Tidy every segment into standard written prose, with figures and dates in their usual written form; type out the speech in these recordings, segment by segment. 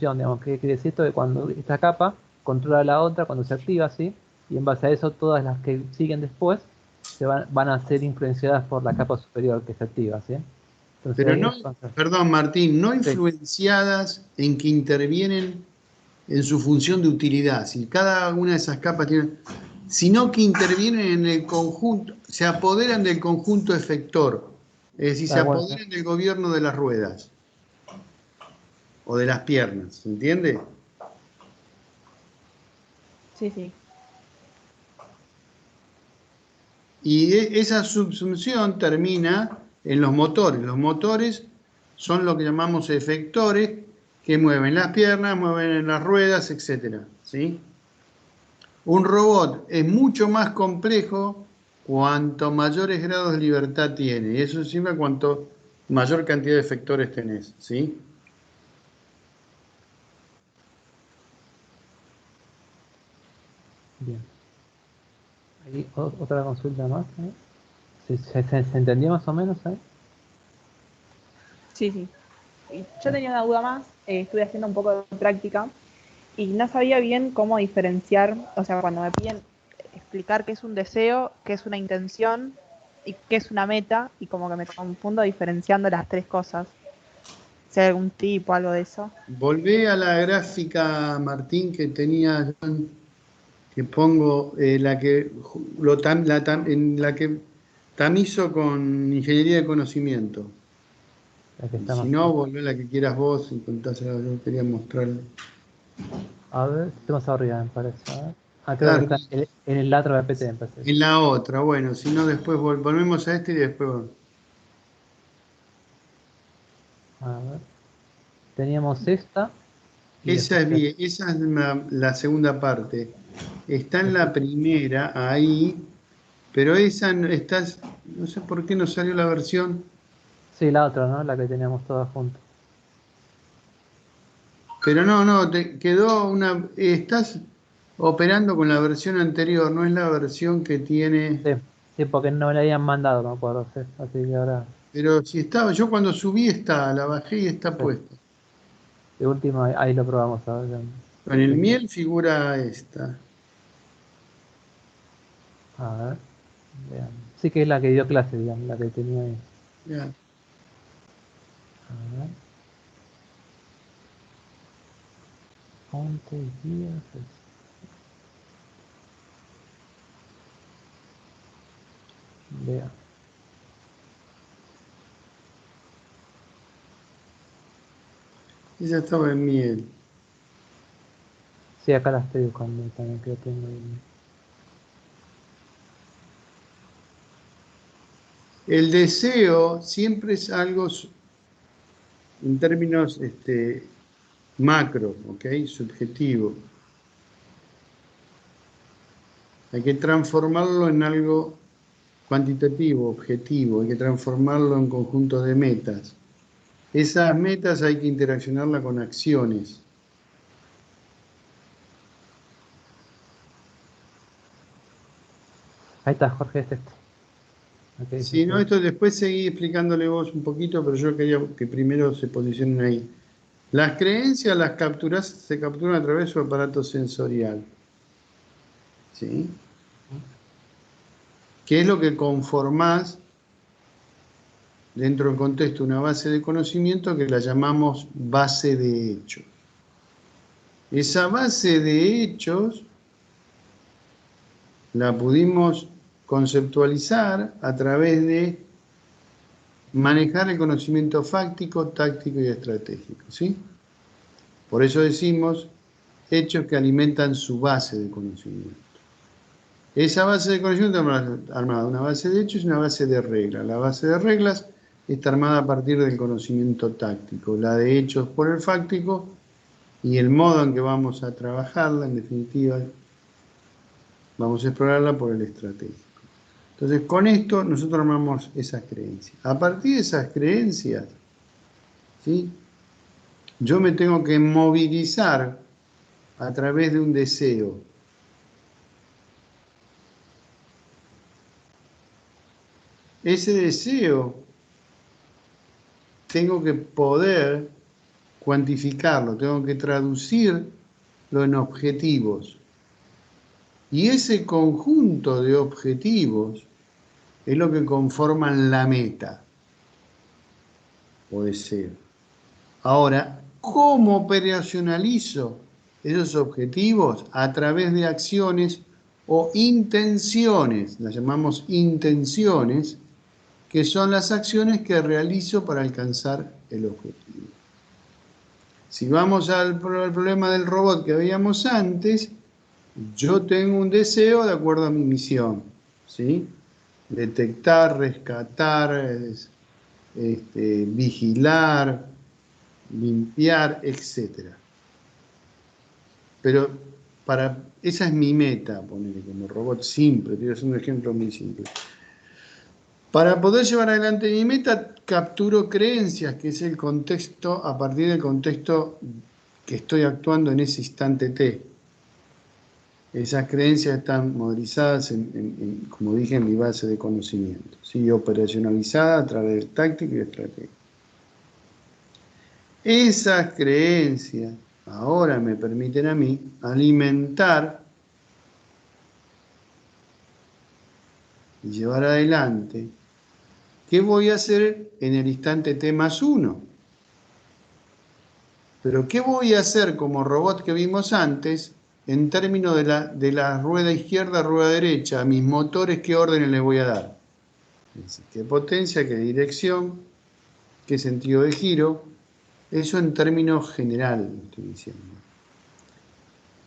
función, digamos. ¿Qué quiere decir esto? Que cuando esta capa controla la otra, cuando se activa, ¿sí? Y en base a eso, todas las que siguen después van a ser influenciadas por la capa superior que se activa, ¿sí? Entonces Pero ahí no, es cuando- perdón Martín, no sí, influenciadas en que intervienen en su función de utilidad. Si cada una de esas capas tiene, sino que intervienen en el conjunto, se apoderan del conjunto efector, es decir, se claro, bueno, apoderan del gobierno de las ruedas o de las piernas, ¿se entiende? Sí, sí. Y esa subsunción termina en los motores. Los motores son lo que llamamos efectores que mueven las piernas, mueven las ruedas, etcétera, ¿sí? Un robot es mucho más complejo cuanto mayores grados de libertad tiene. Y eso encima cuanto mayor cantidad de efectores tenés, ¿sí? bien. Ahí otra consulta más, ¿eh? ¿Se entendió más o menos, eh? Sí, sí. Y yo tenía una duda más, estuve haciendo un poco de práctica y no sabía bien cómo diferenciar, o sea, cuando me piden explicar qué es un deseo, qué es una intención y qué es una meta, y como que me confundo diferenciando las tres cosas. Si hay algún tipo, algo de eso. Volvé a la gráfica, Martín, que tenía yo, que pongo la que en la que tamizo con ingeniería de conocimiento. La que Y está si más. no, volvé a la que quieras vos y contásela, yo quería mostrarle. A ver, estoy más arriba, me parece. A ver. Ah, creo que Claro, está en el otro de PT, me parece. en la otra, bueno, si no, después volvemos a este y después. A ver. Teníamos esta y Esa después es bien, esa es la segunda parte. Está en la después- primera, ahí, pero esa no sé por qué no salió la versión, sí, la otra, ¿no? La que teníamos todas juntas. pero no, te quedó estás operando con la versión anterior, no es la versión que tiene, Sí, sí, porque no me la habían mandado, me acuerdo, sí. Así que ahora, pero si estaba, yo cuando subí está, la bajé y está sí. puesta. De última, ahí lo probamos a ver. En el Bien. miel figura esta. A ver, veamos. Sí que es la que dio clase, digamos, la que tenía ahí. Ya. A ver. Fonte, guías, vea. Ella estaba en miel. Sí, acá la estoy buscando también, que lo tengo ahí. El deseo siempre es algo en términos macro, ¿ok? Subjetivo. Hay que transformarlo en algo cuantitativo, objetivo, hay que transformarlo en conjunto de metas. Esas metas hay que interaccionarlas con acciones. Ahí está, Jorge, es este. Ok, sí, Si no, sí. esto después seguí explicándole vos un poquito, pero yo quería que primero se posicionen ahí. Las creencias se capturan a través de su aparato sensorial. ¿Sí? ¿Qué es lo que conformás dentro del contexto de una base de conocimiento que la llamamos base de hechos? Esa base de hechos la pudimos conceptualizar a través de manejar el conocimiento fáctico, táctico y estratégico, ¿sí? Por eso decimos hechos que alimentan su base de conocimiento. Esa base de conocimiento está armada de una base de hechos y una base de reglas. La base de reglas está armada a partir del conocimiento táctico, la de hechos por el fáctico y el modo en que vamos a trabajarla, en definitiva, vamos a explorarla por el estratégico. Entonces, con esto nosotros armamos esas creencias. A partir de esas creencias, ¿sí? Yo me tengo que movilizar a través de un deseo. Ese deseo tengo que poder cuantificarlo, tengo que traducirlo en objetivos. Y ese conjunto de objetivos es lo que conforman la meta o deseo. Ahora, ¿cómo operacionalizo esos objetivos? A través de acciones o intenciones, las llamamos intenciones, que son las acciones que realizo para alcanzar el objetivo. Si vamos al problema del robot que veíamos antes, yo tengo un deseo de acuerdo a mi misión, ¿sí? Detectar, rescatar, vigilar, limpiar, etc. Pero esa es mi meta, ponerle como robot simple, quiero hacer un ejemplo muy simple. Para poder llevar adelante mi meta, capturo creencias, que es el contexto, a partir del contexto que estoy actuando en ese instante T. Esas creencias están modelizadas, como dije, en mi base de conocimiento, ¿sí? Operacionalizada a través de táctica y estrategia. Esas creencias ahora me permiten a mí alimentar y llevar adelante qué voy a hacer en el instante T+1. Pero qué voy a hacer como robot que vimos antes en términos de la rueda izquierda, rueda derecha, a mis motores, qué órdenes les voy a dar. Qué potencia, qué dirección, qué sentido de giro. Eso en términos generales estoy diciendo.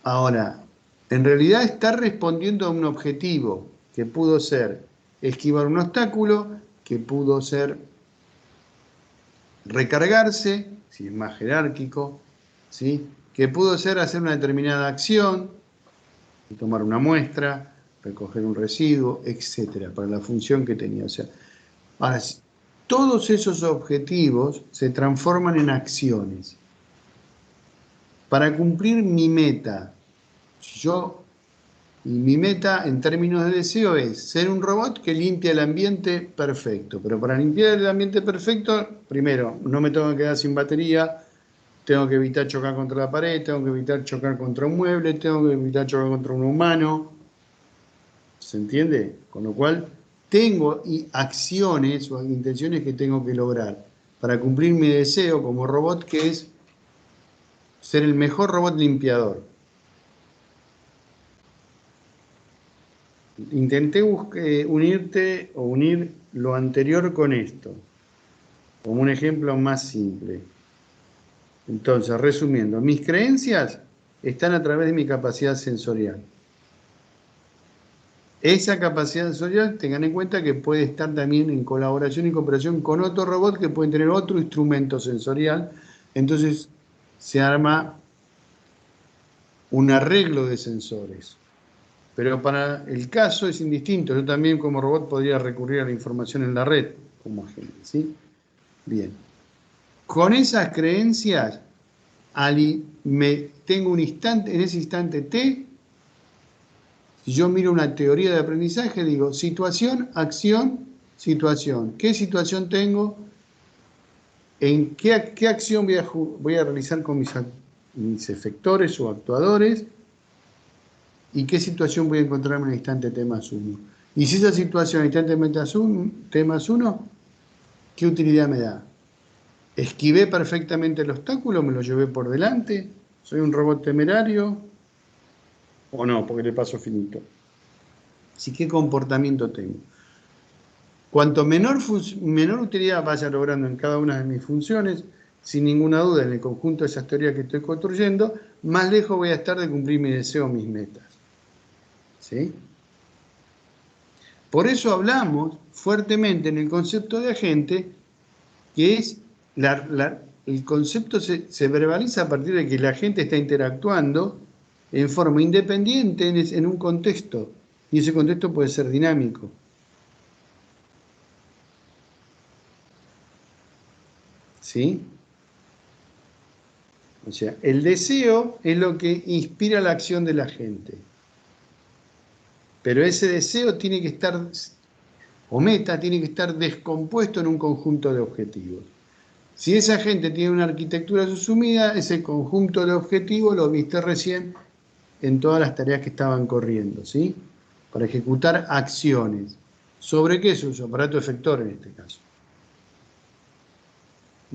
Ahora, en realidad está respondiendo a un objetivo que pudo ser esquivar un obstáculo, que pudo ser recargarse, si es más jerárquico, ¿sí? Que pudo ser hacer una determinada acción, tomar una muestra, recoger un residuo, etcétera, para la función que tenía. O sea, ahora, todos esos objetivos se transforman en acciones. Para cumplir mi meta, mi meta en términos de deseo es ser un robot que limpia el ambiente perfecto. Pero para limpiar el ambiente perfecto, primero, no me tengo que quedar sin batería, tengo que evitar chocar contra la pared, tengo que evitar chocar contra un mueble, tengo que evitar chocar contra un humano. ¿Se entiende? Con lo cual, tengo acciones o intenciones que tengo que lograr para cumplir mi deseo como robot, que es ser el mejor robot limpiador. Intenté unir lo anterior con esto, como un ejemplo más simple. Entonces, resumiendo, mis creencias están a través de mi capacidad sensorial. Esa capacidad sensorial, tengan en cuenta que puede estar también en colaboración y cooperación con otro robot que pueden tener otro instrumento sensorial. Entonces, se arma un arreglo de sensores. Pero para el caso es indistinto. Yo también como robot podría recurrir a la información en la red, como agente, ¿sí? Bien. Con esas creencias, tengo un instante, en ese instante T, si yo miro una teoría de aprendizaje, digo, situación, acción, situación. ¿Qué situación tengo? ¿En qué acción voy a realizar con mis efectores o actuadores? ¿Y qué situación voy a encontrarme en el instante T+1? Y si esa situación en el instante T+1, ¿qué utilidad me da? ¿Esquivé perfectamente el obstáculo? ¿Me lo llevé por delante? ¿Soy un robot temerario? ¿O no? Porque le paso finito. Así, ¿qué comportamiento tengo? Cuanto menor utilidad vaya logrando en cada una de mis funciones, sin ninguna duda, en el conjunto de esas teorías que estoy construyendo, más lejos voy a estar de cumplir mi deseo, mis metas. ¿Sí? Por eso hablamos fuertemente en el concepto de agente, que es el concepto se verbaliza a partir de que la gente está interactuando en forma independiente en un contexto, y ese contexto puede ser dinámico. ¿Sí? O sea, el deseo es lo que inspira la acción de la gente. Pero ese deseo tiene que estar, o meta, tiene que estar descompuesto en un conjunto de objetivos. Si esa gente tiene una arquitectura subsumida, ese conjunto de objetivos lo viste recién en todas las tareas que estaban corriendo, ¿sí? Para ejecutar acciones. ¿Sobre qué es su aparato efector en este caso?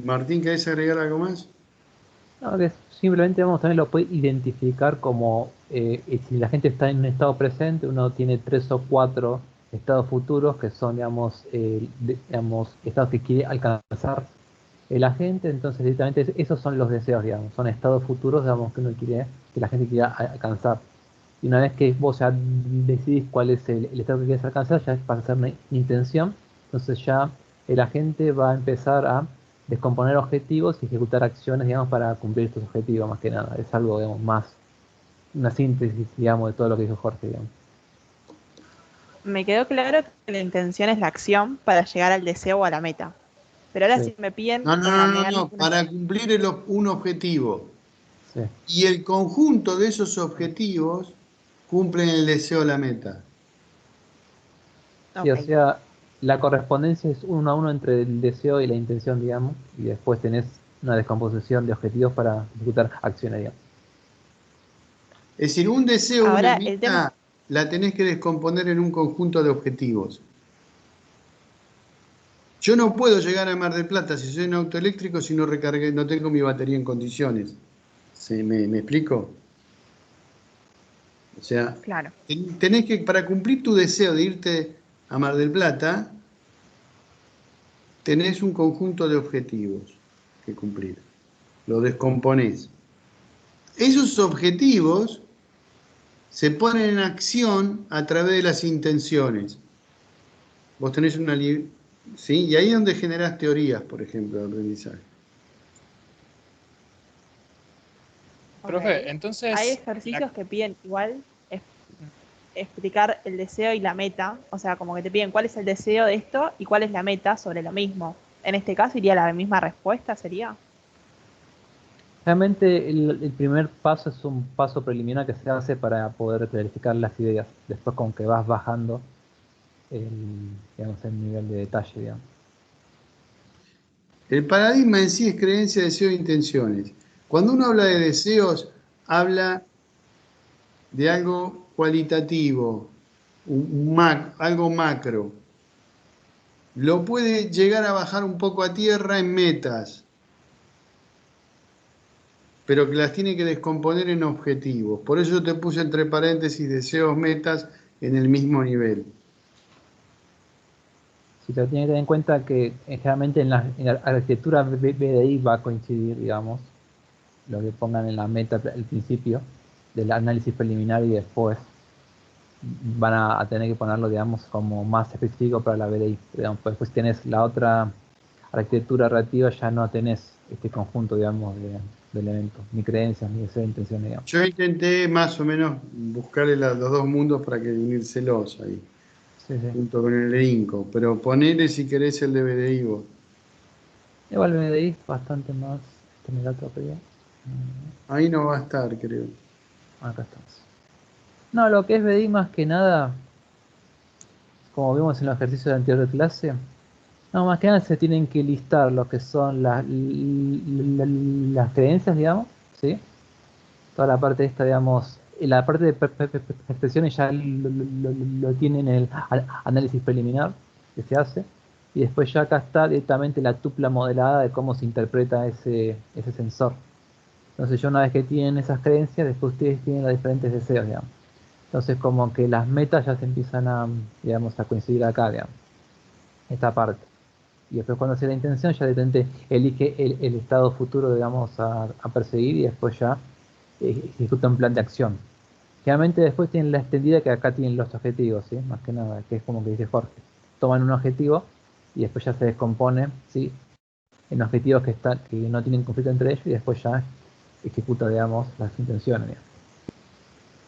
Martín, ¿querés agregar algo más? No, que simplemente vamos también lo puede identificar como si la gente está en un estado presente, uno tiene 3 o 4 estados futuros que son, digamos, digamos, estados que quiere alcanzar el agente, entonces directamente esos son los deseos, digamos, son estados futuros, digamos, que uno quiere, que la gente quiera alcanzar. Y una vez que vos ya decidís cuál es el estado que quieres alcanzar, ya pasa a ser una intención, entonces ya el agente va a empezar a descomponer objetivos y ejecutar acciones, digamos, para cumplir estos objetivos, más que nada. Es algo, digamos, más una síntesis, digamos, de todo lo que dijo Jorge, digamos. Me quedó claro que la intención es la acción para llegar al deseo o a la meta. Pero ahora Sí, si me piden No, no, como no, no, negar no. Para cumplir un objetivo. sí. Y el conjunto de esos objetivos cumplen el deseo o la meta. Sí, o Ok. sea, la correspondencia es 1 a 1 entre el deseo y la intención, digamos, y después tenés una descomposición de objetivos para ejecutar acciones, digamos. Es decir, un deseo o una Ahora el tema, meta la tenés que descomponer en un conjunto de objetivos. Yo no puedo llegar a Mar del Plata si soy un auto eléctrico si no recargué, no tengo mi batería en condiciones. ¿Me explico? O sea, claro. tenés que, para cumplir tu deseo de irte a Mar del Plata, tenés un conjunto de objetivos que cumplir. Lo descomponés. Esos objetivos se ponen en acción a través de las intenciones. Vos tenés una... ¿Sí? Y ahí es donde generás teorías, por ejemplo, de aprendizaje. Ok. Profe, Hay entonces, ejercicios que piden igual explicar el deseo y la meta. O sea, como que te piden cuál es el deseo de esto y cuál es la meta sobre lo mismo. En este caso iría la misma respuesta, ¿sería? Realmente el primer paso es un paso preliminar que se hace para poder clarificar las ideas. Después con que vas bajando digamos, el nivel de detalle, digamos. El paradigma en sí es creencia, deseo e intenciones. Cuando uno habla de deseos, habla de algo cualitativo, algo macro. Lo puede llegar a bajar un poco a tierra en metas, pero que las tiene que descomponer en objetivos. Por eso yo te puse entre paréntesis deseos, metas en el mismo nivel. Si te tiene que tener en cuenta que generalmente en la arquitectura BDI va a coincidir, digamos, lo que pongan en la meta al principio del análisis preliminar y después van a tener que ponerlo, digamos, como más específico para la BDI. Digamos, pues después tenés la otra arquitectura relativa, ya no tenés este conjunto, digamos, de elementos, ni creencias, ni deseo, intención, digamos. Yo intenté más o menos buscarle los dos mundos para que unírselos ahí, Sí, sí. junto con el EINCO, pero ponele si querés el de BDI vos. Igual BDI es bastante más general todavía. Ahí no va a estar, creo. Acá estamos. No, lo que es BDI más que nada, como vimos en los ejercicios de anterior clase, no, más que nada se tienen que listar lo que son las creencias, digamos, ¿sí? Toda la parte esta, digamos, y la parte de expresiones ya lo tienen en el análisis preliminar que se hace, y después ya acá está directamente la tupla modelada de cómo se interpreta ese sensor. Entonces ya una vez que tienen esas creencias, después ustedes tienen los diferentes deseos, digamos. Entonces como que las metas ya se empiezan a, digamos, a coincidir acá, digamos, esta parte. Y después cuando hace la intención ya detente elige el estado futuro, digamos, a perseguir y después ya ejecuta un plan de acción. Generalmente después tienen la extendida que acá tienen los objetivos, ¿sí? Más que nada, que es como que dice Jorge. Toman un objetivo y después ya se descompone, ¿sí? En objetivos que no tienen conflicto entre ellos y después ya ejecuta, digamos, las intenciones, digamos,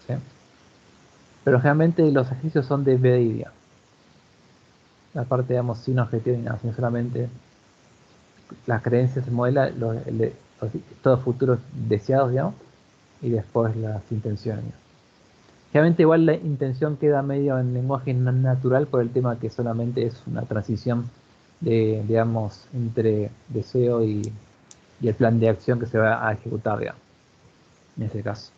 ¿sí? Pero generalmente los ejercicios son de BDI, digamos. La parte, digamos, sin objetivo ni nada, sino solamente las creencias se modela todos futuros deseados, digamos, y después las intenciones, digamos. Generalmente igual la intención queda medio en lenguaje natural por el tema que solamente es una transición digamos, entre deseo y el plan de acción que se va a ejecutar, digamos, en ese caso.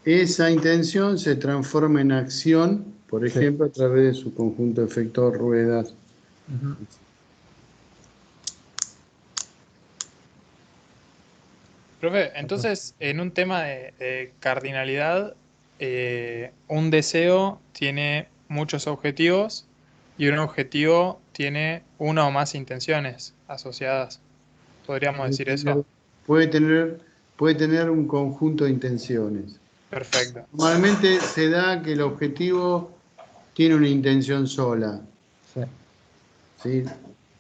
Esa intención se transforma en acción, por Sí. ejemplo, a través de su conjunto de efectos, ruedas. Ujú. Profe, entonces, en un tema de cardinalidad, un deseo tiene muchos objetivos y un objetivo tiene una o más intenciones asociadas. ¿Podríamos Puede decir eso? tener, puede tener, puede tener un conjunto de intenciones. Perfecto. Normalmente se da que el objetivo tiene una intención sola, Sí. ¿sí?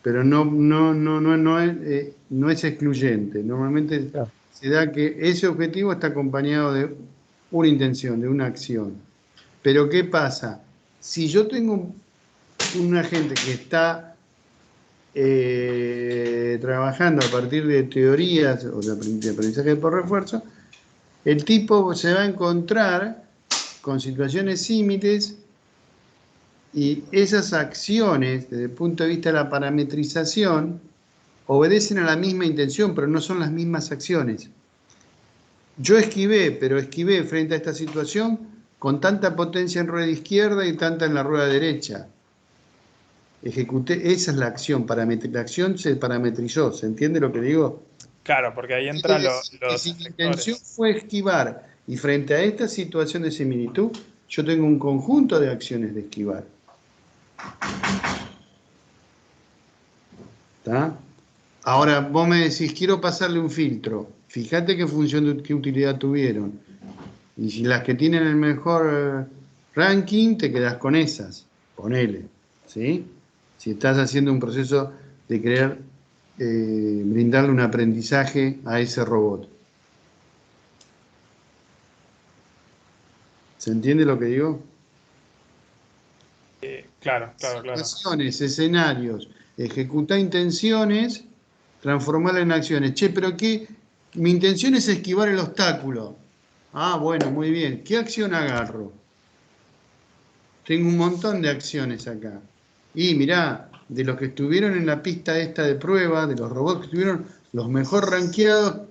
Pero no es excluyente. Normalmente Claro. se da que ese objetivo está acompañado de una intención, de una acción. Pero ¿qué pasa? Si yo tengo un agente que está trabajando a partir de teorías o de aprendizaje por refuerzo, el tipo se va a encontrar con situaciones símiles y esas acciones, desde el punto de vista de la parametrización, obedecen a la misma intención, pero no son las mismas acciones. Yo esquivé, pero esquivé frente a esta situación con tanta potencia en rueda izquierda y tanta en la rueda derecha. Ejecuté, esa es la acción, la acción se parametrizó, ¿se entiende lo que digo? Claro, porque ahí Quiere entran decir que los si mi intención efectores. fue esquivar y frente a esta situación de similitud, yo tengo un conjunto de acciones de esquivar. ¿Está? Ahora vos me decís, quiero pasarle un filtro. Fíjate qué función, qué utilidad tuvieron. Y si las que tienen el mejor ranking, te quedás con esas. Ponele. ¿Sí? Si estás haciendo un proceso de querer brindarle un aprendizaje a ese robot. ¿Se entiende lo que digo? Claro, claro, claro. Situaciones, escenarios, ejecutar intenciones, transformarla en acciones. Che, pero ¿qué? Mi intención es esquivar el obstáculo. Ah, bueno, muy bien. ¿Qué acción agarro? Tengo un montón de acciones acá. Y mirá, de los que estuvieron en la pista esta de prueba, de los robots que estuvieron, los mejor rankeados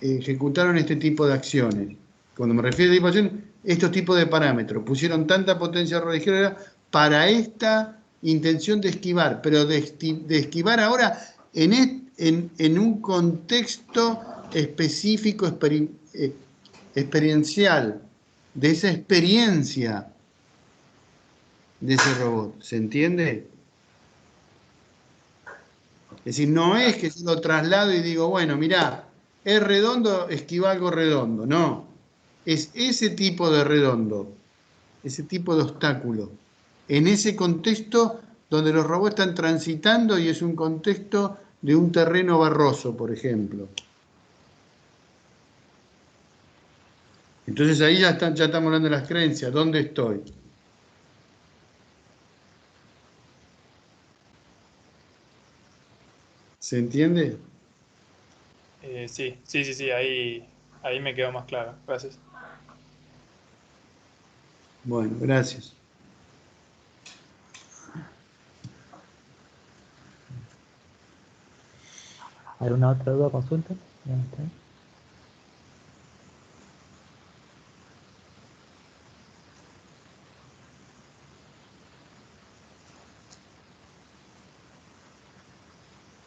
ejecutaron este tipo de acciones. Cuando me refiero a tipo de acciones, estos tipos de parámetros. Pusieron tanta potencia izquierda para esta intención de esquivar, pero de esquivar ahora en un contexto específico, experiencial, de esa experiencia de ese robot. ¿Se entiende? Es decir, no es que yo lo traslado y digo, bueno, mirá, es redondo, esquiva algo redondo. No, es ese tipo de redondo, ese tipo de obstáculo. En ese contexto donde los robots están transitando y es un contexto de un terreno barroso, por ejemplo. Entonces ahí ya estamos hablando de las creencias. ¿Dónde estoy? ¿Se entiende? Sí, sí, sí, sí, ahí me quedó más claro. Gracias. Bueno, gracias. ¿Alguna otra duda o consulta? Bien, está bien.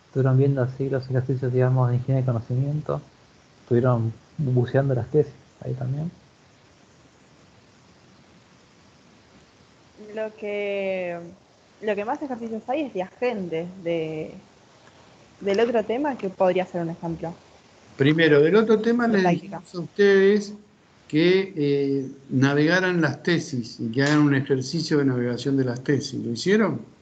Estuvieron viendo así los ejercicios, digamos, de ingeniería de conocimiento. Estuvieron buceando las tesis ahí también. Lo que, lo que más ejercicios hay es de agentes, del otro tema que podría ser un ejemplo Primero, del otro tema de les práctica. dijimos a ustedes que navegaran las tesis y que hagan un ejercicio de navegación de las tesis. ¿Lo hicieron?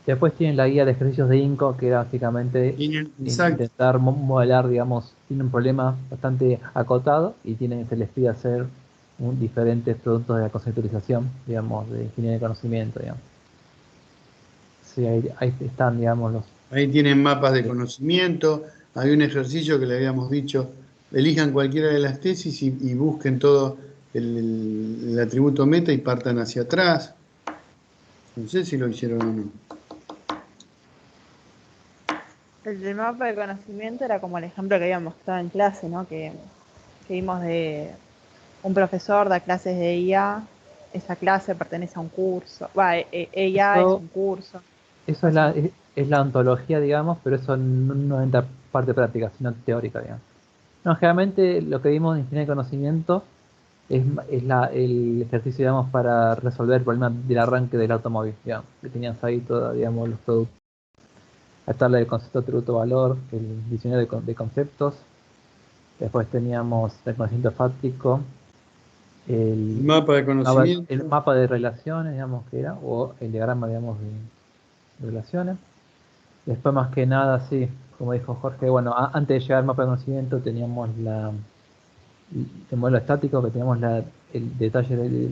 Después tienen la guía de ejercicios de INCO, que era básicamente Exacto. intentar modelar, digamos, tiene un problema bastante acotado y se les pide hacer diferentes productos de la conceptualización, digamos, de ingeniería de conocimiento, digamos. Sí, ahí están, digamos, los... Ahí tienen mapas de conocimiento. Hay un ejercicio que le habíamos dicho, elijan cualquiera de las tesis y busquen todo el atributo meta y partan hacia atrás. No sé si lo hicieron o no. El del mapa de conocimiento era como el ejemplo que habíamos mostrado en clase, ¿no? Que vimos de un profesor da clases de IA, esa clase pertenece a un curso, IA es Eso, un curso, eso así. es la ontología, digamos, pero eso no entra parte práctica, sino teórica, digamos. No, generalmente lo que vimos en ingeniería de conocimiento el ejercicio, digamos, para resolver el problema del arranque del automóvil, digamos, que tenías ahí todos, digamos, los productos. La tabla de concepto, atributo, valor, el diccionario de conceptos. Después teníamos el conocimiento fáctico, El el, mapa de el conocimiento. mapa de relaciones, digamos, que era, o el diagrama, digamos, de relaciones. Después, más que nada, sí, como dijo Jorge, bueno, antes de llegar al mapa de conocimiento teníamos el modelo estático, que teníamos el detalle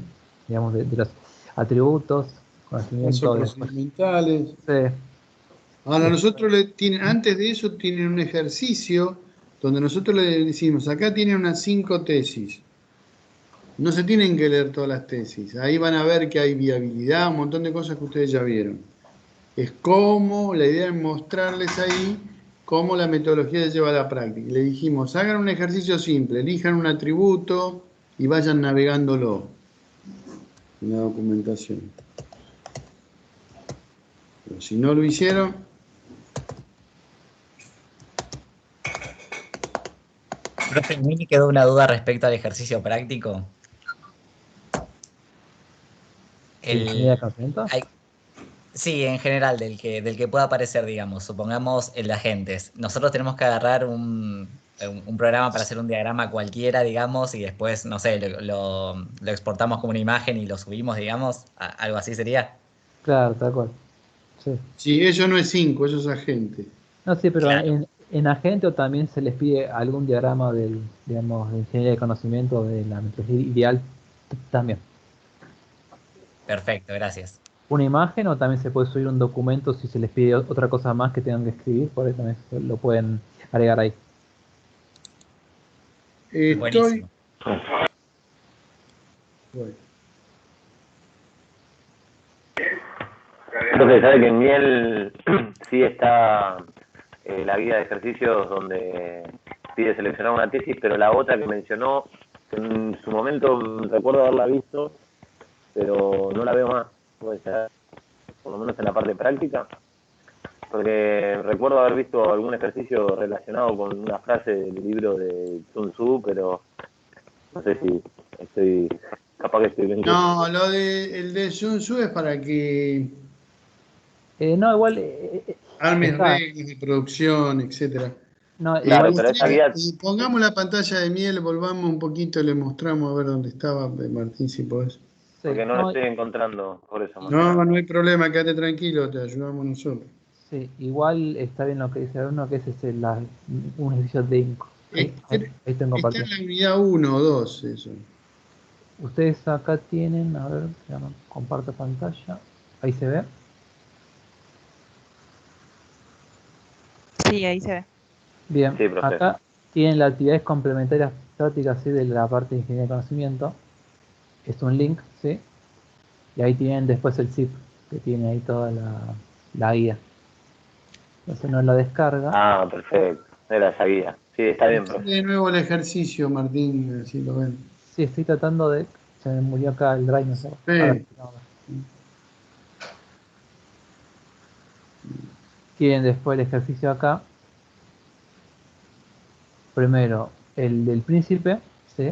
digamos, de los atributos, Pasos conocimiento después. procedimentales. Sí, Ahora después, nosotros antes de eso tienen un ejercicio donde nosotros le decimos, acá tienen unas 5 tesis. No se tienen que leer todas las tesis. Ahí van a ver que hay viabilidad, un montón de cosas que ustedes ya vieron. Es cómo, la idea es mostrarles ahí cómo la metodología se lleva a la práctica. Y le dijimos, hagan un ejercicio simple, elijan un atributo y vayan navegándolo en la documentación. Pero si no lo hicieron, Profe, a mí me quedó una duda respecto al ejercicio práctico. de ingeniería de El, conocimiento. hay- sí, en general, del que pueda aparecer, digamos, supongamos el de agentes. Nosotros tenemos que agarrar un programa para hacer un diagrama cualquiera, digamos, y después, no sé, lo exportamos como una imagen y lo subimos, digamos, algo así sería. Claro, tal cual. Sí. si eso no es 5, eso es agente. No, sí, pero Claro, en Agento también se les pide algún diagrama digamos, de ingeniería de conocimiento de la metodología ideal también. perfecto, gracias. Una imagen o también se puede subir un documento si se les pide otra cosa más que tengan que escribir, por eso también lo pueden agregar ahí. Estoy, Buenísimo. bueno, Entonces, sabe que en Miel sí está la guía de ejercicios donde pide seleccionar una tesis, pero la otra que mencionó, en su momento recuerdo haberla visto, pero no la veo más, puede ser, por lo menos en la parte práctica, porque recuerdo haber visto algún ejercicio relacionado con una frase del libro de Sun Tzu, pero no sé si estoy, capaz que estoy bien. no, el de Sun Tzu es para que No, igual armes está. reglas de producción, etcétera. No, Claro, igual pero esa guía, Pongamos la pantalla de Miel, volvamos un poquito, le mostramos a ver dónde estaba Martín, si podés. sí, porque no la no, estoy encontrando, por eso más que No, nada. no hay problema, quédate tranquilo, te ayudamos nosotros. sí, igual está bien lo que dice uno, que ese es un ejercicio de INCO. Ahí tengo Está compartido. en la unidad 1 o 2 eso. Ustedes acá tienen, a ver, comparto pantalla. Ahí se ve. Sí, ahí se ve. Bien, Sí, profe. acá tienen las actividades complementarias prácticas, ¿sí? De la parte de ingeniería de conocimiento. Es un link, ¿sí? Y ahí tienen después el zip, que tiene ahí toda la guía. Entonces uno lo descarga. Ah, perfecto. Era esa guía. Sí, está bien, profe. De nuevo el ejercicio, Martín, así lo ven. Sí, estoy tratando de... Se me murió acá el drive, no sé. Ahora, Sí. no, tienen después el ejercicio acá. Primero, el del príncipe, ¿sí?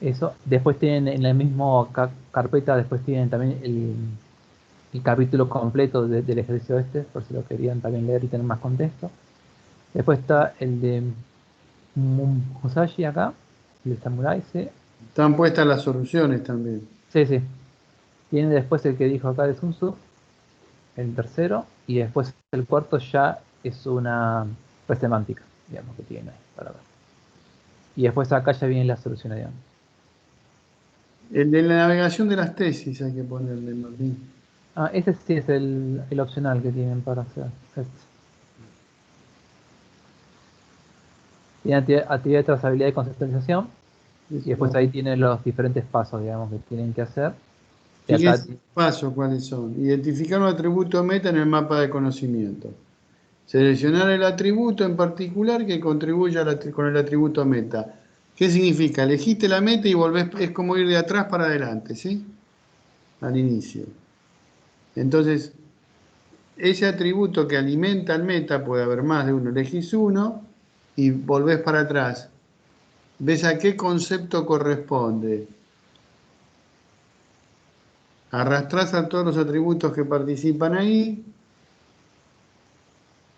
Eso. Después tienen en la misma carpeta, después tienen también el capítulo completo del ejercicio este, por si lo querían también leer y tener más contexto. Después está el de Musashi acá, el de Samurai, sí. Están puestas las soluciones también. Sí, sí. Tiene después el que dijo acá de Sun Tzu, el tercero, y después el cuarto ya es una semántica, digamos, que tiene ahí para ver. Y después acá ya vienen las soluciones, digamos. El de la navegación de las tesis hay que ponerle, Martín. Ah, ese sí es el opcional que tienen para hacer. Tiene actividad de trazabilidad y conceptualización, y después Eso, ahí tienen los diferentes pasos, digamos, que tienen que hacer. Y acá, Fíjense los pasos cuáles son. Identificar un atributo meta en el mapa de conocimiento. Seleccionar el atributo en particular que contribuya con el atributo meta. ¿Qué significa? Elegiste la meta y volvés, es como ir de atrás para adelante, ¿sí? Al inicio. Entonces, ese atributo que alimenta al meta, puede haber más de uno, elegís uno y volvés para atrás. ¿Ves a qué concepto corresponde? Arrastrás a todos los atributos que participan ahí,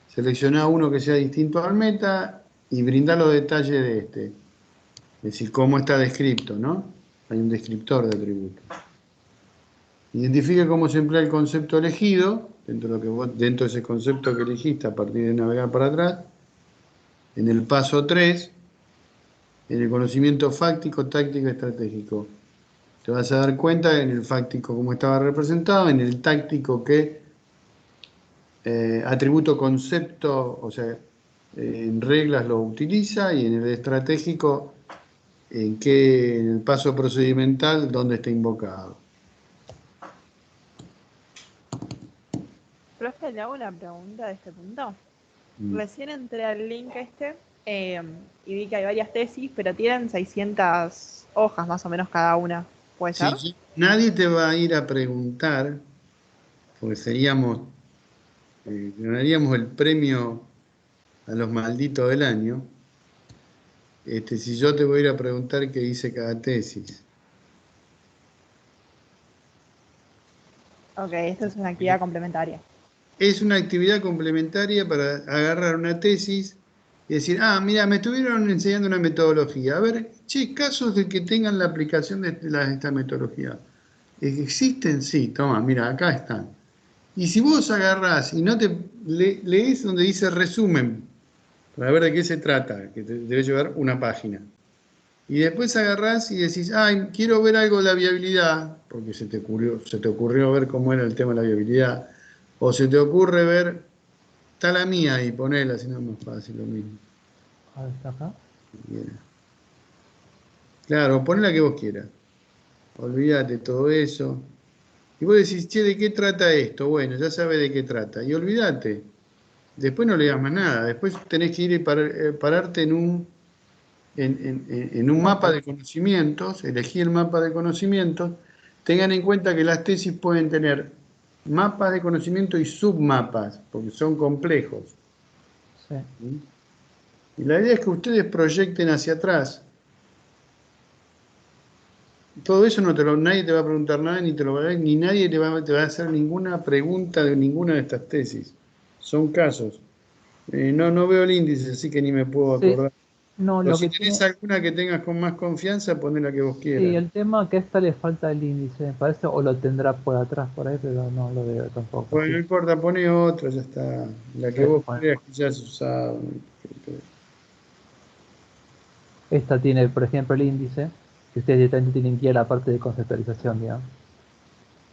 seleccioná uno que sea distinto al meta y brindá los detalles de este. Es decir, cómo está descrito, ¿no? Hay un descriptor de atributo. Identifique cómo se emplea el concepto elegido, dentro de ese concepto que elegiste a partir de navegar para atrás. En el paso 3, en el conocimiento fáctico, táctico y estratégico. Te vas a dar cuenta en el fáctico cómo estaba representado, en el táctico que atributo concepto, o sea, en reglas lo utiliza, y en el estratégico en el paso procedimental dónde está invocado. Profe, le hago una pregunta de este punto. Recién entré al link y vi que hay varias tesis, pero tienen 600 hojas más o menos cada una. ¿Puede ser? Sí, nadie te va a ir a preguntar, porque ganaríamos el premio a los malditos del año, si yo te voy a ir a preguntar qué dice cada tesis. Ok, esto es una actividad complementaria. Es una actividad complementaria para agarrar una tesis y decir, mira, me estuvieron enseñando una metodología. A ver, casos de que tengan la aplicación de esta metodología. ¿Existen? Sí, toma, mira, acá están. Y si vos agarrás y no te lees donde dice resumen, para ver de qué se trata, que te debe llevar una página. Y después agarrás y decís, quiero ver algo de la viabilidad, porque se te ocurrió ver cómo era el tema de la viabilidad, o se te ocurre ver, está la mía y ponela, si no es más fácil, lo mismo. a ver, está acá. Bien. Claro, ponela que vos quieras. Olvídate todo eso. Y vos decís, che, ¿de qué trata esto? Bueno, ya sabes de qué trata. Y olvídate. Después no leas más nada. Después tenés que ir y pararte en un mapa de conocimientos, elegí el mapa de conocimientos. Tengan en cuenta que las tesis pueden tener mapas de conocimiento y submapas, porque son complejos. Sí. Y la idea es que ustedes proyecten hacia atrás. Todo eso nadie te va a preguntar nada, ni te lo va a ver, ni nadie te va a hacer ninguna pregunta de ninguna de estas tesis. Son casos. No veo el índice, así que ni me puedo Sí, acordar. no, O lo si que tenés tiene, alguna que tengas con más confianza, poné la que vos sí, quieras. el tema que a esta le falta el índice, me parece, o lo tendrá por atrás por ahí, pero no lo veo tampoco. Bueno, Sí. no importa, pone otra, ya está. La que Sí, vos bueno. creas que ya has usado. Esta tiene, por ejemplo, el índice, que ustedes directamente tienen que ir a la parte de conceptualización, digamos.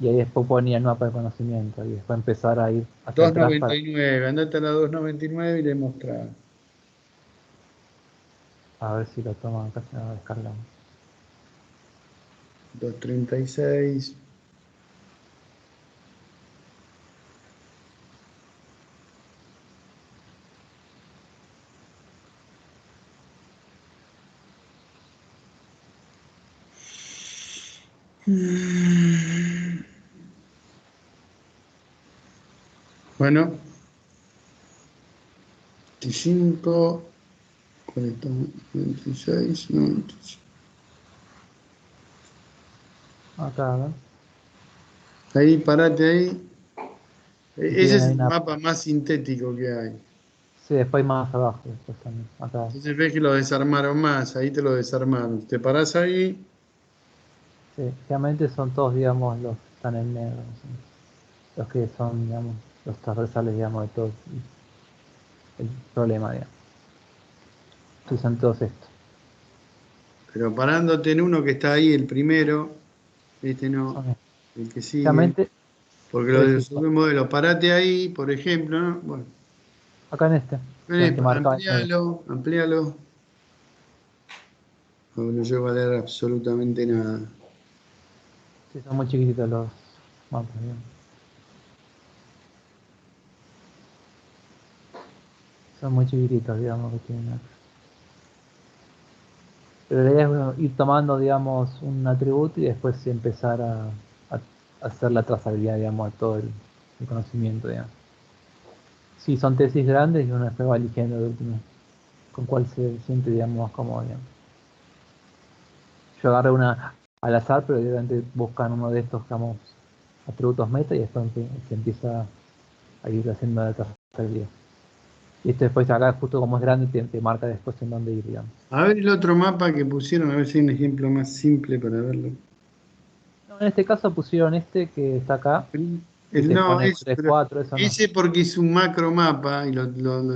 Y ahí después ponía el mapa de conocimiento y después empezar a ir hacia atrás para... 299, andate a la 299 y le mostrás. A ver si lo toman acá, si no lo descargamos. 236. Bueno, 25, 40, 96, 96. Acá, a ver. Ahí, parate ahí. Y Ese tienen es ahí el una... mapa más sintético que hay. Sí, después más abajo, después también. Acá. Entonces ves que lo desarmaron más, ahí te lo desarmaron. Te parás ahí. Sí, realmente son todos, digamos, los que están en negro. ¿Sí? Los que son, digamos, los transversales, digamos, de todo el problema, digamos. Que usan todos estos. Pero parándote en uno que está ahí, el primero, este no, Son estos. el que sigue, Realmente, porque lo sí, de sí, los submodelos, parate ahí, por ejemplo, ¿no? Bueno, acá en este, que marcaba en negro. amplíalo. No llevo a leer absolutamente nada. Sí, son muy chiquititos los mapas, digamos. Son muy chiquititos, digamos, que tienen acá. Pero la idea es bueno, ir tomando, digamos, un atributo y después empezar a hacer la trazabilidad, digamos, a todo el conocimiento, digamos. Sí, son tesis grandes y uno después va eligiendo de último con cuál se siente, digamos, más cómodo, digamos. Yo agarré una al azar, pero evidentemente buscan uno de estos, digamos, atributos meta y después se empieza a ir haciendo la trazabilidad. Y esto después acá, justo como es grande, te marca después en dónde ir, digamos. A ver el otro mapa que pusieron, a ver si hay un ejemplo más simple para verlo. No, en este caso pusieron este que está acá, y se No, pone es, 3, pero 4, eso no. ese porque es un macro mapa y lo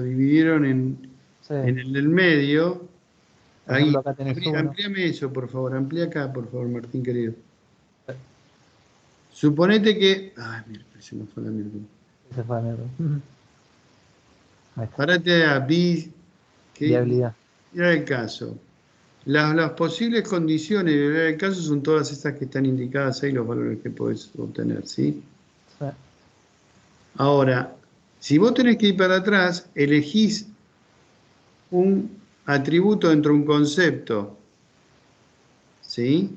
dividieron Sí. en el del medio. Por Ahí, ejemplo, acá tenés uno. amplíame eso, por favor, amplía acá, por favor, Martín querido. Suponete que... Ay, mira, se me fue la mierda. Ese fue la mierda. Ahí está. Parate a B, Viabilidad. mira el caso. Las posibles condiciones de ver el caso son todas estas que están indicadas ahí, los valores que podés obtener, ¿sí? Sí. Ahora, si vos tenés que ir para atrás, elegís un atributo dentro de un concepto, ¿sí?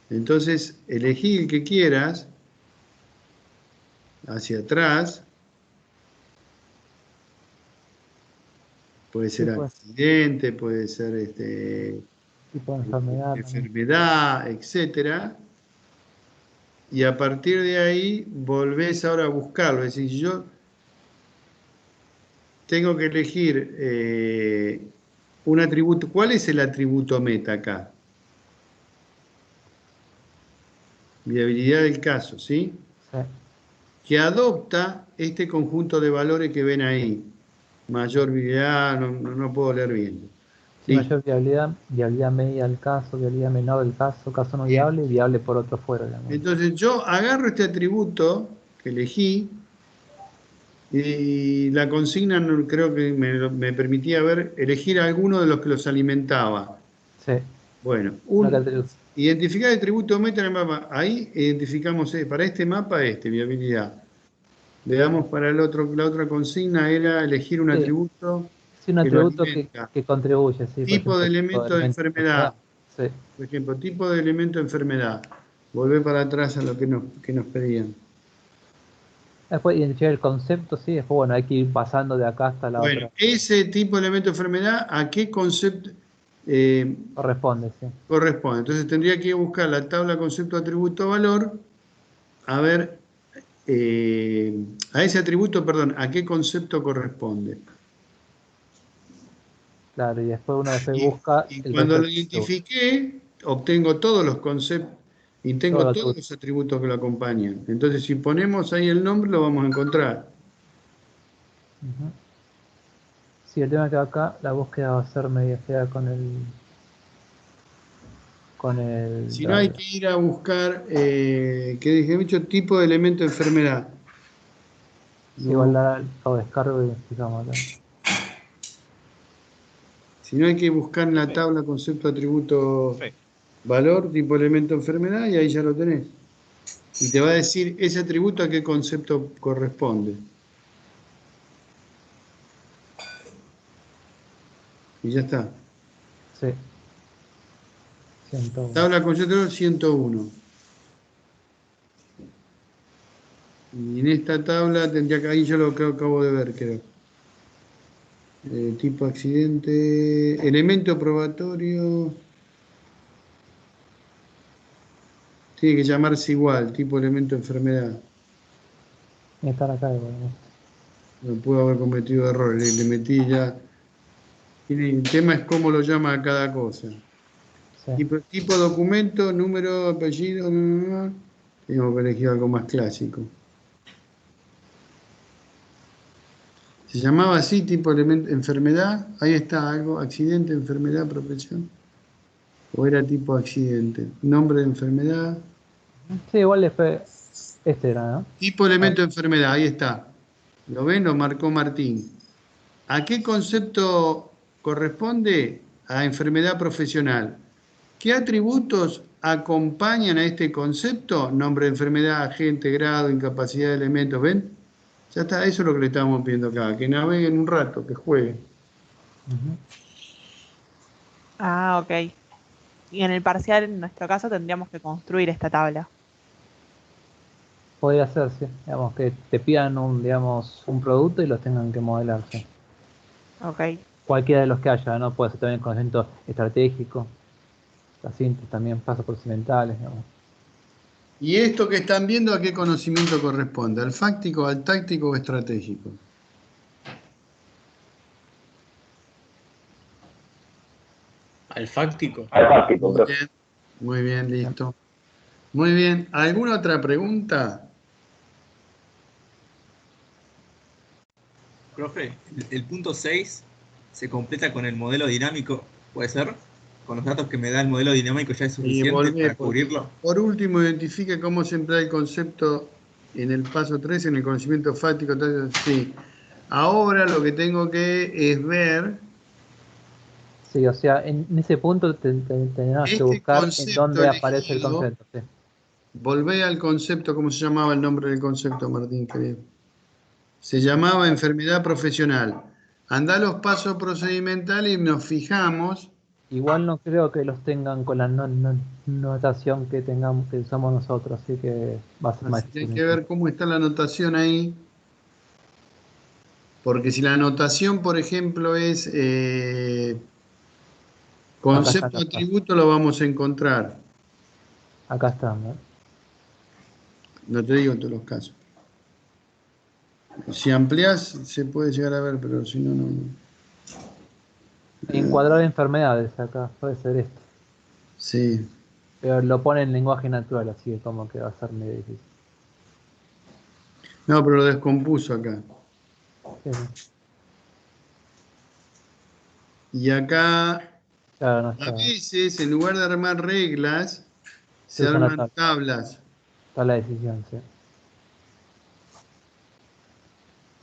Entonces, elegí el que quieras, hacia atrás, puede ser Sí, pues, accidente, puede ser tipo de enfermedad también. enfermedad, etcétera, y a partir de ahí volvés ahora a buscarlo, es decir, yo tengo que elegir un atributo. ¿Cuál es el atributo meta acá? Viabilidad del caso, ¿sí? Sí. Que adopta este conjunto de valores que ven ahí. Mayor viabilidad, no puedo leer bien. Sí, Listo. mayor viabilidad, viabilidad media del caso, viabilidad menor del caso, caso no Bien. viable y viable por otro fuera, digamos. Entonces yo agarro este atributo que elegí y la consigna creo que me permitía elegir alguno de los que los alimentaba. Sí. Bueno, Una característica. identificar el atributo meta en el mapa. Ahí identificamos para este mapa viabilidad. Le damos para el otro, la otra consigna era elegir un Sí, atributo sí, un que lo atributo alimenta. que contribuye, sí, por Tipo de ejemplo, tipo de elemento de elemento de enfermedad. enfermedad. Sí. Por ejemplo, tipo de elemento de enfermedad. Volver para atrás a lo que nos pedían. Después identificar el concepto, sí, después bueno, hay que ir pasando de acá hasta la Bueno, otra. ese tipo de elemento de enfermedad, ¿a qué concepto Corresponde, sí. corresponde? Entonces tendría que buscar la tabla concepto atributo valor, a ver, a ese atributo, perdón, ¿a qué concepto corresponde? Claro, y después uno después Y, busca y el cuando resto lo del atributo. identifiqué, obtengo todos los conceptos y Todo tengo el todos atributo. los atributos que lo acompañan. Entonces, si ponemos ahí el nombre, lo vamos a encontrar. Ujú. Sí, el tema es que acá la búsqueda va a ser media fea con el Si no, hay driver. que ir a buscar, ¿qué dije? Mucho tipo de elemento de enfermedad. Sí, igual No, dar o descargo y fijamos acá. si no, hay que buscar en la tabla concepto atributo valor, tipo elemento de enfermedad, y ahí ya lo tenés. Y te va a decir ese atributo a qué concepto corresponde. Y ya está. Sí, 101. Tabla concepto 101. Y en esta tabla tendría que, ahí yo lo que acabo de ver, creo. Tipo accidente, elemento probatorio, tiene que llamarse igual, tipo elemento enfermedad. Tiene que estar acá igual, ¿no? No puedo haber cometido errores, le metí ya. Y el tema es cómo lo llama a cada cosa. Sí. Tipo documento, número, apellido, tengo que elegir algo más clásico. Se llamaba así, tipo elemento, enfermedad, ahí está algo, accidente, enfermedad, profesión. O era tipo accidente, nombre de enfermedad. Sí, igual después este era, ¿no? Tipo A ver, elemento de enfermedad, ahí está. ¿Lo ven? Lo marcó Martín. ¿A qué concepto corresponde? A enfermedad profesional. ¿Qué atributos acompañan a este concepto? Nombre de enfermedad, agente, grado, incapacidad de elementos. ¿Ven? Ya está, eso es lo que le estamos pidiendo acá. Que naveguen un rato, que jueguen. Ujú. Ah, ok. Y en el parcial, en nuestro caso, tendríamos que construir esta tabla. Podría ser, sí. Digamos, que te pidan un producto y los tengan que modelar, sí. Ok. Cualquiera de los que haya, ¿no? Puede ser también conocimiento estratégico, la síntesis también, pasos procedimentales, digamos. ¿Y esto que están viendo a qué conocimiento corresponde? ¿Al fáctico, al táctico o estratégico? Al fáctico. Al fáctico, profe. Bien, muy bien, listo. Muy bien. ¿Alguna otra pregunta? Profe, el punto 6 se completa con el modelo dinámico, ¿puede ser? Con los datos que me da el modelo dinámico ya es Y suficiente volvé, para cubrirlo. por último, identifique cómo se emplea el concepto en el paso 3, en el conocimiento fáctico. Sí. Ahora lo que tengo que es ver Sí, o sea, en ese punto tendrás que este buscar en concepto dónde aparece el elegido. concepto, sí. Volvé al concepto, ¿cómo se llamaba el nombre del concepto, Martín, querido? Se llamaba enfermedad profesional. Andá a los pasos procedimentales y nos fijamos. Igual no creo que los tengan con la notación que tengamos, que usamos nosotros, así que va a ser más Así que hay difícil que incluso. ver cómo está la anotación ahí. Porque si la anotación, por ejemplo, es Acá están concepto los pasos. atributo, lo vamos a encontrar. Acá están, ¿no? No te digo en todos los casos. Si ampliás, se puede llegar a ver, pero si no, no. Encuadrar enfermedades acá, puede ser esto. Sí. Pero lo pone en lenguaje natural, así que como que va a ser medio difícil. No, pero lo descompuso acá. Sí, sí. Y acá, Claro, no a está. veces, en lugar de armar reglas, Se se usa la arman tabla, tablas. está la decisión, sí.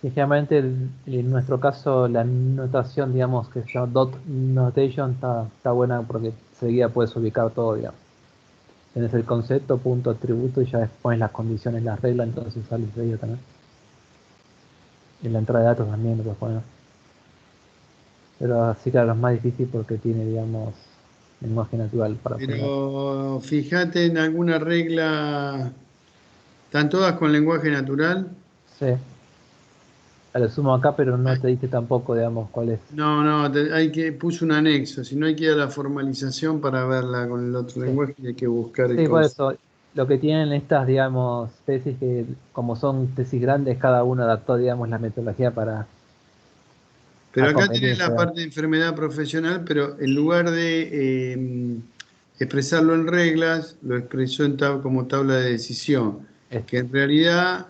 Sí, generalmente en nuestro caso la notación, digamos, que se llama dot notation, está buena porque seguida puedes ubicar todo, digamos. Tienes el concepto, punto, atributo y ya después pones las condiciones, las reglas, entonces sale seguido también. Y en la entrada de datos también lo puedes poner. Pero sí, claro, es más difícil porque tiene, digamos, lenguaje natural para poner. Pero fíjate en alguna regla, están todas con lenguaje natural. Sí, a lo sumo acá, pero no te dice tampoco, digamos, cuál es. No, no, hay que, puso un anexo, si no hay que ir a la formalización para verla con el otro Sí, lenguaje y hay que buscar el sí, por concepto. eso, lo que tienen estas, digamos, tesis que como son tesis grandes, cada uno adaptó, digamos, la metodología para Pero a acá tenés conveniencia, la digamos. parte de enfermedad profesional, pero en lugar de expresarlo en reglas, lo expresó como tabla de decisión, que en realidad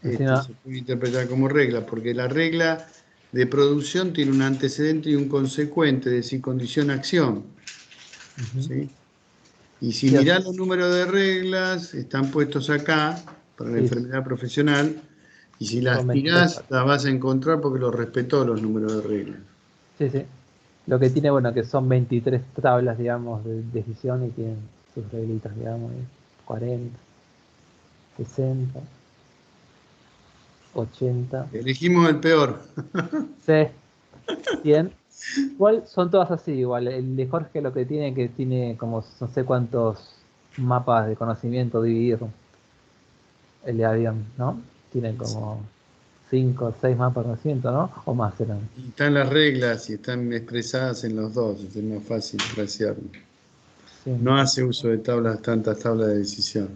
Encima, se puede interpretar como regla, porque la regla de producción tiene un antecedente y un consecuente, es decir, condición-acción. ujú, ¿Sí? Y si sí, mirás los números de reglas, están puestos acá para la sí, enfermedad profesional, y si las son 23 tirás, las vas a encontrar porque los respetó los números de reglas. sí, sí. Lo que tiene, bueno, que son 23 tablas, digamos, de decisión y tienen sus reglitas, digamos, de 40, 60, 80, Elegimos el peor. sí, 100. Igual son todas así, igual. El de Jorge lo que tiene como no sé cuántos mapas de conocimiento divididos. El de avión, ¿no? Tiene como 5 o 6 mapas de conocimiento, ¿no? O más serán. Y están las reglas y están expresadas en los dos, es más fácil trasearlo. Sí, No hace uso de tantas tablas de decisión.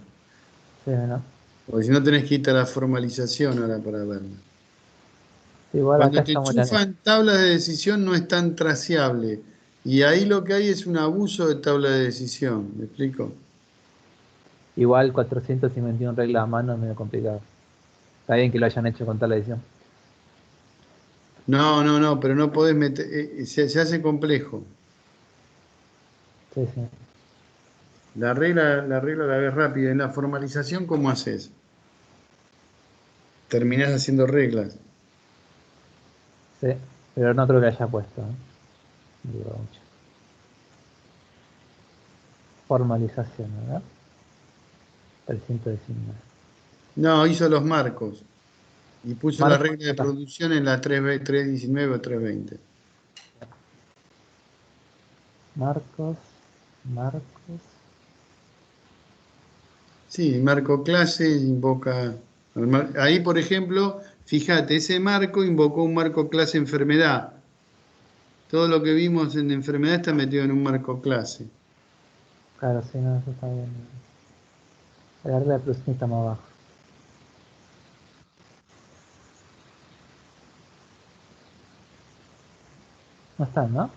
sí, ¿no? Porque si no tenés que irte a la formalización ahora para verlo. Sí, igual acá Cuando te estamos en la enchufan tablas de decisión no es tan traseable. Y ahí lo que hay es un abuso de tabla de decisión. ¿Me explico? igual 451 reglas a mano es medio complicado. Está bien que lo hayan hecho con tal edición. No, no, no, pero no podés meter. Se hace complejo. Sí, sí. La regla la ves rápida. En la formalización, ¿cómo haces? Terminás haciendo reglas. Sí, pero no creo que haya puesto, ¿eh? Digo, mucho. formalización, ¿verdad? 319. No, hizo los marcos. Y puso la Marcos, regla de acá. producción en la 319 o 320. Marcos. Sí, marco clase invoca. Ahí, por ejemplo, fíjate, ese marco invocó un marco clase enfermedad. Todo lo que vimos en enfermedad está metido en un marco clase. Claro, sí, no, eso está bien. La regla de producción está más abajo. No están, ¿no?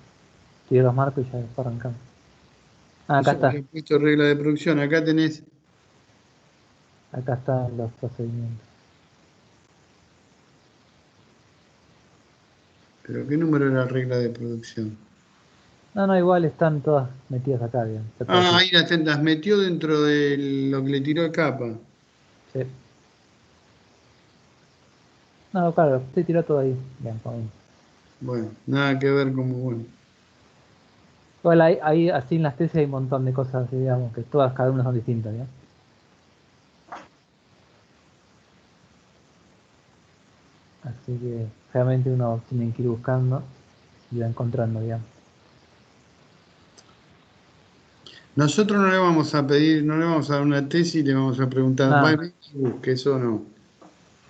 Tiene los marcos y ya después arrancamos. Ah, acá Eso está. he puesto regla de producción. Acá tenés. Acá están los procedimientos. ¿Pero qué número era la regla de producción? No, igual están todas metidas acá, digamos. Está todo Ah, aquí. ahí las metió dentro de lo que le tiró el capa. Sí. No, claro, te tiró todo ahí. Bien, está bien. Bueno, nada que ver como bueno. Igual ahí, así en las tesis hay un montón de cosas, digamos, que todas, cada una son distintas, ¿ya? Así que realmente uno tiene que ir buscando y va encontrando, digamos. Nosotros no le vamos a pedir, no le vamos a dar una tesis y le vamos a preguntar, Nada, vaya, busque eso o no.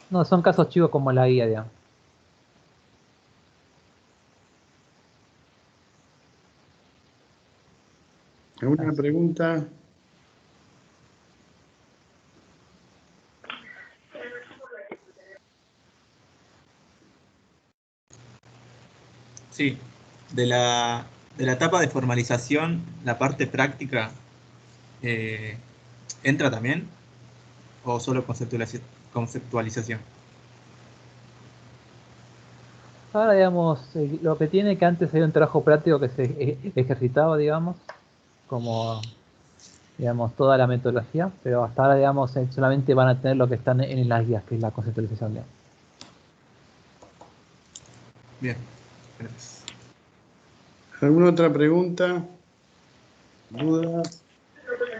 no, son casos chicos como la guía, digamos. ¿Alguna Así. pregunta? Sí, de la etapa de formalización, la parte práctica, eh, ¿entra también? ¿O solo conceptualización? Ahora, digamos, lo que tiene que antes había un trabajo práctico que se ejercitaba, digamos, como, digamos, toda la metodología, pero hasta ahora, digamos, solamente van a tener lo que están en las guías, que es la conceptualización, digamos. Bien, gracias. ¿Alguna otra pregunta? ¿Dudas?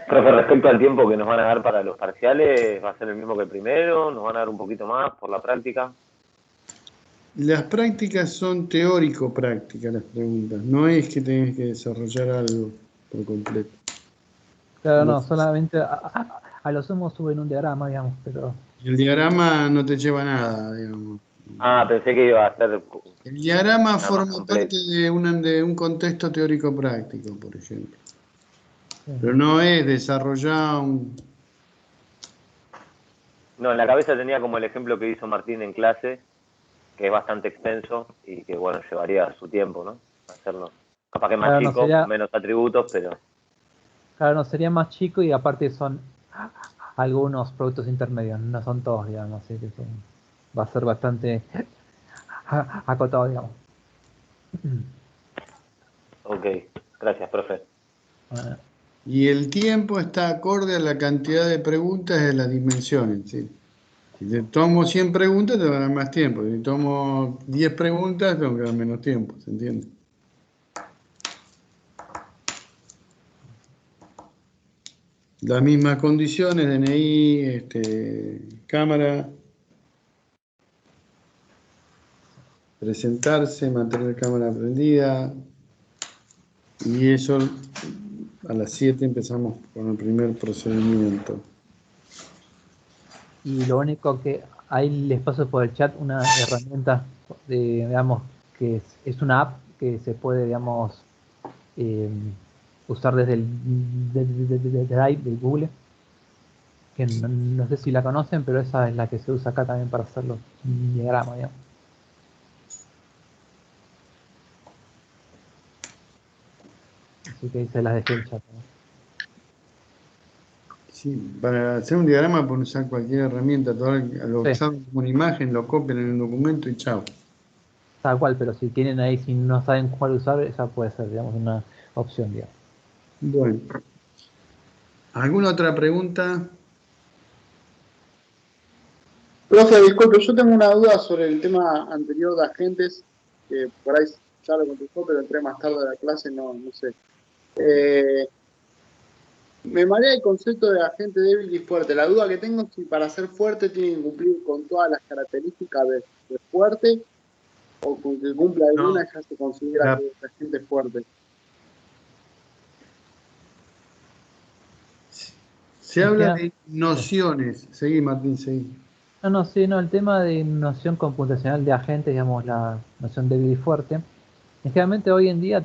Profe, respecto al tiempo que nos van a dar para los parciales, ¿va a ser el mismo que el primero? ¿Nos van a dar un poquito más por la práctica? Las prácticas son teórico-prácticas las preguntas, no es que tengas que desarrollar algo por completo. Claro, No. no, solamente a lo sumo suben un diagrama, digamos, pero El diagrama no te lleva a nada, digamos. Ah, pensé que iba a ser El diagrama nada más forma parte completo. de un contexto teórico-práctico, por ejemplo. sí. Pero no es desarrollar un... No, en la cabeza tenía como el ejemplo que hizo Martín en clase, que es bastante extenso y que, bueno, llevaría su tiempo, ¿no? Hacerlo. Capaz que más Claro, no chico, con sería, menos atributos, pero... claro, no sería más chico y aparte son algunos productos intermedios, no son todos, digamos, así que va a ser bastante acotado, digamos. Ok, gracias, profe. Bueno, Y el tiempo está acorde a la cantidad de preguntas de las dimensiones, ¿sí? Si te tomo 100 preguntas, te van a dar más tiempo. Si tomo 10 preguntas, tengo que dar menos tiempo, ¿se entiende? Las mismas condiciones, DNI, cámara, presentarse, mantener cámara prendida. Y eso a las 7 empezamos con el primer procedimiento. y lo único que ahí les paso por el chat una herramienta digamos, que es una app que se puede, digamos, eh, usar desde el Drive de Google, que no sé si la conocen, pero esa es la que se usa acá también para hacer los diagramas, digamos. Así que ahí se las dejé el chat, ¿no? Sí, para hacer un diagrama pueden usar cualquier herramienta, lo Sí, usan como una imagen, lo copian en el documento y chao. tal cual, pero si tienen ahí, si no saben cuál usar, esa puede ser, digamos, una opción, digamos. Bueno, ¿alguna otra pregunta? Profe, disculpe, yo tengo una duda sobre el tema anterior de agentes, que por ahí ya lo contestó, pero entré más tarde a la clase, no sé. Me marea el concepto de agente débil y fuerte. La duda que tengo es si para ser fuerte tiene que cumplir con todas las características de fuerte o con que cumpla alguna ya se considera que es agente fuerte. Se habla de nociones. Seguí, Martín, seguí. No, sí, no, el tema de noción computacional de agente, digamos, la noción débil y fuerte. Generalmente hoy en día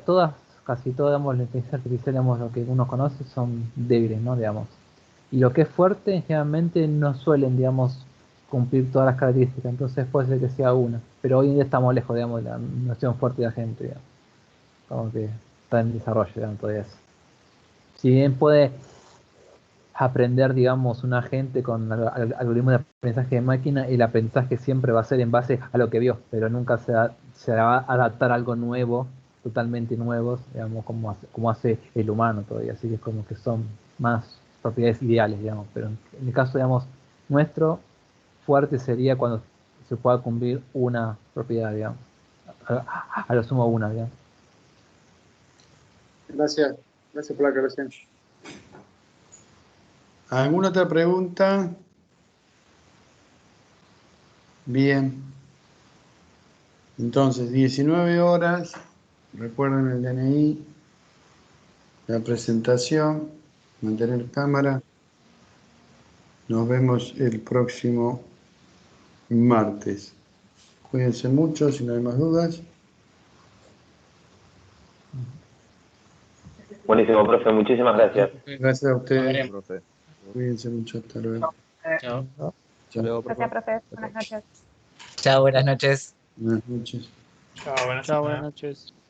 casi todas, digamos, la inteligencia artificial, digamos, lo que uno conoce son débiles, ¿no? Digamos. Y lo que es fuerte, generalmente no suelen, digamos, cumplir todas las características, entonces puede ser que sea una. Pero hoy en día estamos lejos, digamos, de la noción fuerte de agente, digamos. Como que está en desarrollo, digamos, todavía eso. Si bien puede aprender, digamos, un agente con algoritmos de aprendizaje de máquina, el aprendizaje siempre va a ser en base a lo que vio, pero nunca se va a adaptar a algo nuevo, totalmente nuevo, digamos, como hace el humano todavía, así que es como que son más propiedades ideales, digamos, pero en el caso, digamos, nuestro, fuerte sería cuando se pueda cumplir una propiedad, digamos, a lo sumo una, digamos. Gracias por la aclaración. ¿Alguna otra pregunta? Bien. Entonces, 19 horas. Recuerden el DNI, la presentación, mantener cámara. Nos vemos el próximo martes. Cuídense mucho, si no hay más dudas. Buenísimo, profe, muchísimas gracias. Gracias a ustedes. Profe. Cuídense mucho, hasta luego. Chao. Hasta luego, Gracias, profe. profe. Buenas noches. Chao, buenas noches. Buenas noches. Chao, buenas Chao, buenas noches. noches.